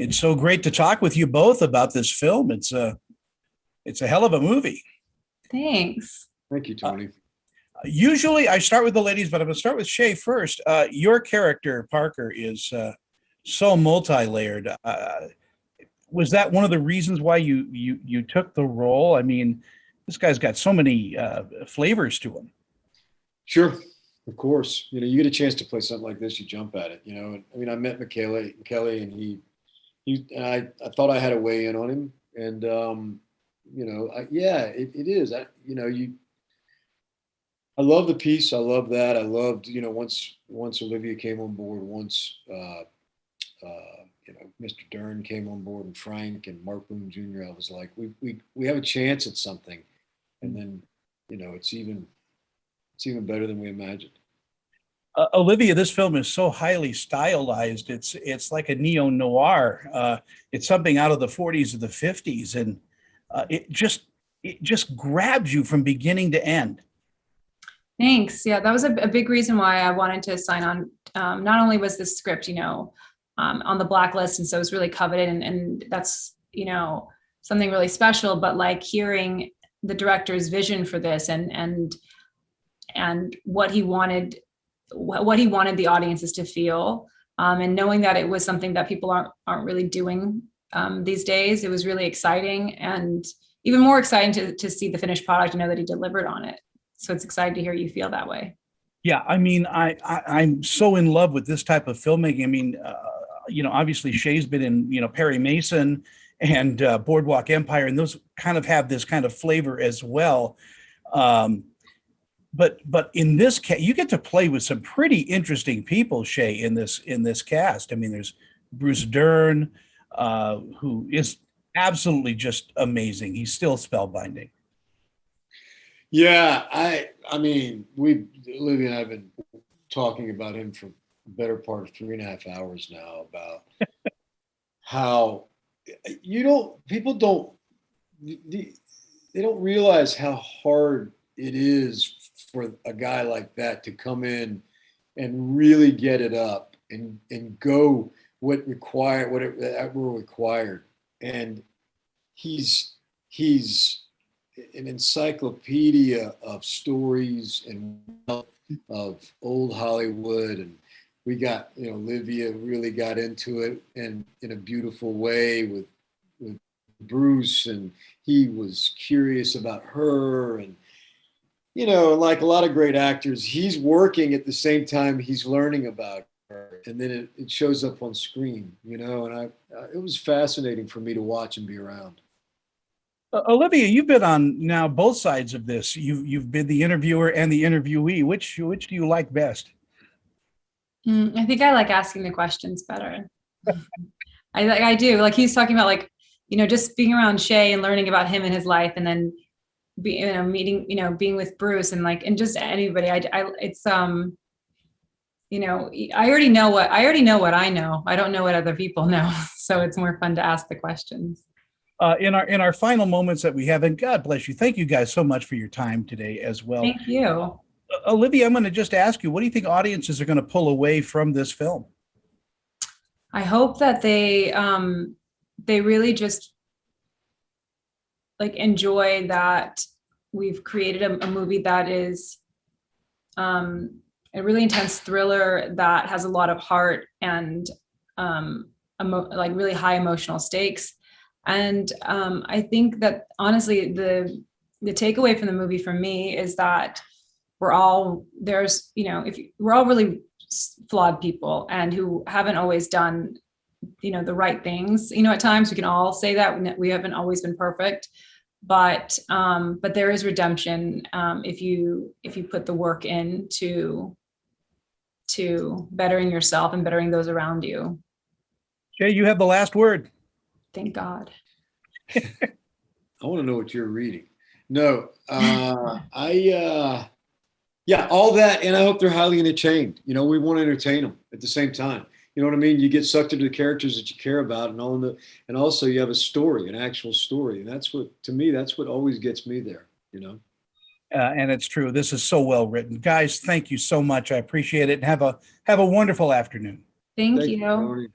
It's so great to talk with you both about this film. It's a hell of a movie. Thanks. Thank you, Tony. Usually I start with the ladies, but I'm going to start with Shea first. Your character, Parker, is so multi-layered. Was that one of the reasons why you took the role? I mean, this guy's got so many flavors to him. Sure, of course. You get a chance to play something like this, you jump at it. I mean, I met McKelly, and I thought I had a way in on him, and it is. I love the piece. I love that. I loved, once Olivia came on board, once Mr. Dern came on board, and Frank and Mark Boone Jr. I was like, we have a chance at something, and then it's even better than we imagined. Olivia, this film is so highly stylized. It's like a neo-noir. It's something out of the 40s or the 50s, and it just grabs you from beginning to end. Thanks. Yeah, that was a big reason why I wanted to sign on. Not only was the script, on the blacklist, and so it was really coveted, and that's something really special. But like hearing the director's vision for this, and what he wanted the audiences to feel, and knowing that it was something that people aren't really doing these days, it was really exciting, and even more exciting to see the finished product and know that he delivered on it. So it's exciting to hear you feel that way. Yeah, I mean, I'm so in love with this type of filmmaking. I mean, obviously Shea's been in, Perry Mason and Boardwalk Empire, and those kind of have this kind of flavor as well. But in this case, you get to play with some pretty interesting people, Shea, in this cast. I mean, there's Bruce Dern, who is absolutely just amazing. He's still spellbinding. Yeah, I mean, Olivia and I have been talking about him for the better part of 3.5 hours now, about how people don't realize how hard it is for a guy like that to come in and really get it up and go what were required. And he's an encyclopedia of stories and of old Hollywood, and we got Olivia really got into it and in a beautiful way with Bruce, and he was curious about her, and like a lot of great actors, he's working at the same time he's learning about her, and then it shows up on screen, and it was fascinating for me to watch and be around. Olivia, you've been on now both sides of this. You've been the interviewer and the interviewee. Which do you like best? I think I like asking the questions better. I do. Like he's talking about, just being around Shea and learning about him and his life, and then meeting, being with Bruce, and just anybody. I already know what I know. I don't know what other people know, so it's more fun to ask the questions. In our final moments that we have, and God bless you. Thank you guys so much for your time today as well. Thank you. Olivia, I'm going to just ask you, what do you think audiences are going to pull away from this film? I hope that they really just enjoy that we've created a movie that is a really intense thriller that has a lot of heart and really high emotional stakes. And I think that honestly, the takeaway from the movie for me is that we're all really flawed people, and who haven't always done, the right things. At times we can all say that we haven't always been perfect, but there is redemption if you put the work in to bettering yourself and bettering those around you. Shea, you have the last word. Thank God. I want to know what you're reading. No, yeah, all that, and I hope they're highly entertained. We want to entertain them at the same time. You know what I mean? You get sucked into the characters that you care about, and also you have a story, an actual story, and that's what always gets me there. And it's true. This is so well written, guys. Thank you so much. I appreciate it. And have a wonderful afternoon. Thank you.